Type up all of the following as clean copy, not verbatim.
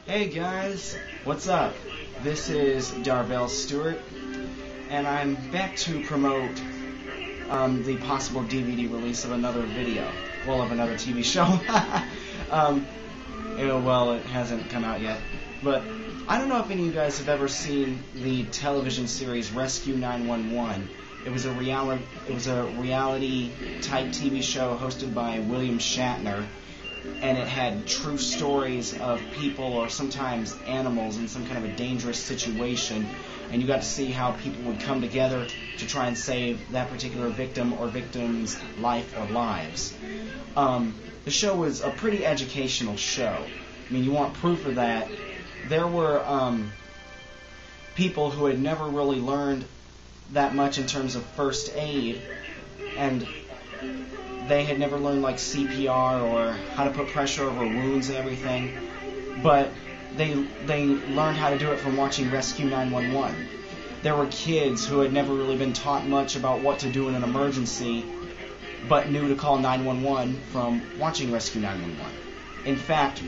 Hey guys, what's up? This is Darvell Stewart, and I'm back to promote the possible DVD release of another video, well, of another TV show. Well, it hasn't come out yet, but I don't know if any of you guys have ever seen the television series Rescue 911. It was a reality type TV show hosted by William Shatner. And it had true stories of people or sometimes animals in some kind of a dangerous situation, and you got to see how people would come together to try and save that particular victim or victim's life or lives. The show was a pretty educational show. I mean, you want proof of that. There were people who had never really learned that much in terms of first aid, and they had never learned like CPR or how to put pressure over wounds and everything, but they learned how to do it from watching Rescue 911. There were kids who had never really been taught much about what to do in an emergency, but knew to call 911 from watching Rescue 911. In fact,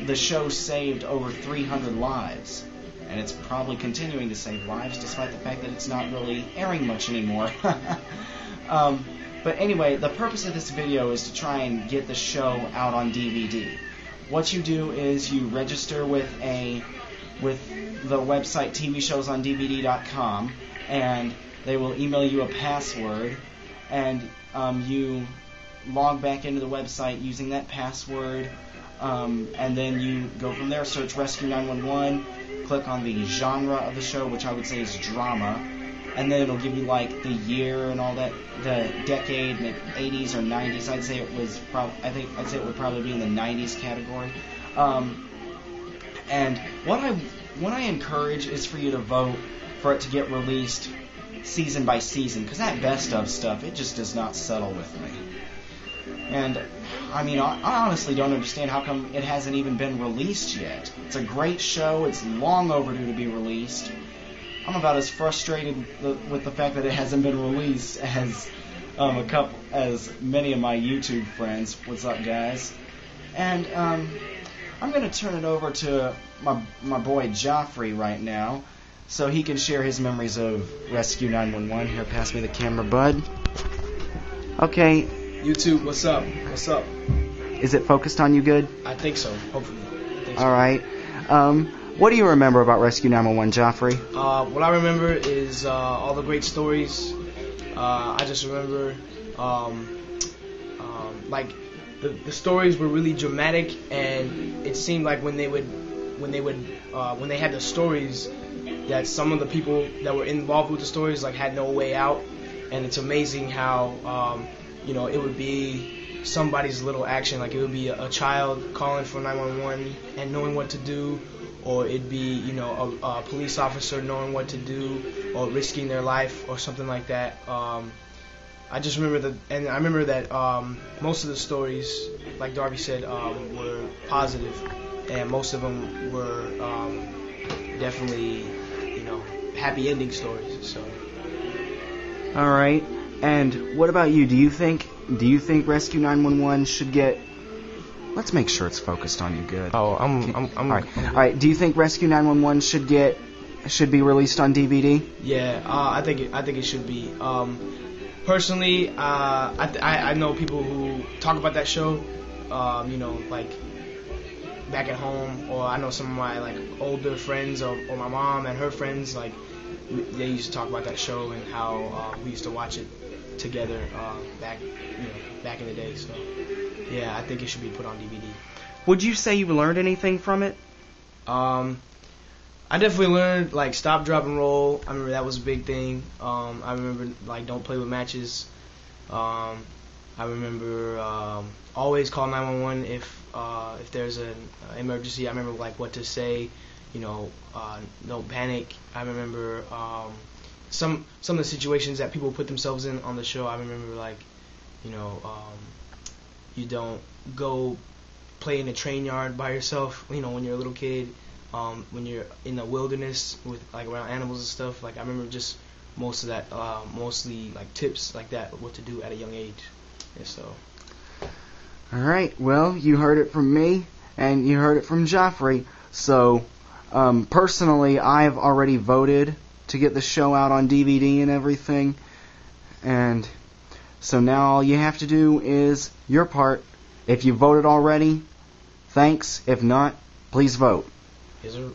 the show saved over 300 lives, and it's probably continuing to save lives despite the fact that it's not really airing much anymore. But anyway, the purpose of this video is to try and get the show out on DVD. What you do is you register with the website TVShowsOnDVD.com, and they will email you a password, and you log back into the website using that password, and then you go from there, search Rescue 911, click on the genre of the show, which I would say is drama, and then it'll give you like the year and all that, the decade, the 80s or 90s. I'd say it would probably be in the 90s category. And what I encourage is for you to vote for it to get released season by season, because that best of stuff, it just does not settle with me. And I mean, I honestly don't understand how come it hasn't even been released yet. It's a great show. It's long overdue to be released. I'm about as frustrated with the fact that it hasn't been released as many of my YouTube friends. What's up, guys? And I'm going to turn it over to my boy Joffrey right now, so he can share his memories of Rescue 911. Here, pass me the camera, bud. Okay. YouTube, what's up? What's up? Is it focused on you good? I think so. Hopefully. All right. What do you remember about Rescue 911, Joffrey? What I remember is all the great stories. I just remember, like the stories were really dramatic, and it seemed like when they had the stories, that some of the people that were involved with the stories like had no way out, and it's amazing how it would be somebody's little action, like it would be a child calling for 911 and knowing what to do. Or it'd be, a police officer knowing what to do, or risking their life, or something like that. I just remember I remember that most of the stories, like Darby said, were positive, and most of them were definitely, happy ending stories. So. All right. And what about you? Do you think Rescue 911 should get? Let's make sure it's focused on you good. Oh, I'm all right. All right. Do you think Rescue 911 should be released on DVD? Yeah, I think it should be. Personally, I know people who talk about that show. Like back at home, or I know some of my like older friends, or my mom and her friends, like they used to talk about that show and how we used to watch it together back in the day. So. Yeah, I think it should be put on DVD. Would you say you learned anything from it? I definitely learned, like, stop, drop, and roll. I remember that was a big thing. I remember, like, don't play with matches. I remember always call 911 if there's an emergency. I remember, like, what to say, don't panic. I remember some of the situations that people put themselves in on the show. I remember, like, you don't go play in a train yard by yourself, when you're a little kid, when you're in the wilderness with like around animals and stuff. Like I remember just most of that, mostly like tips like that, what to do at a young age. And so. All right. Well, you heard it from me. and you heard it from Jeffrey. So, personally, I've already voted to get the show out on DVD and everything, and so now all you have to do is your part. If you voted already, thanks. If not, please vote. Is there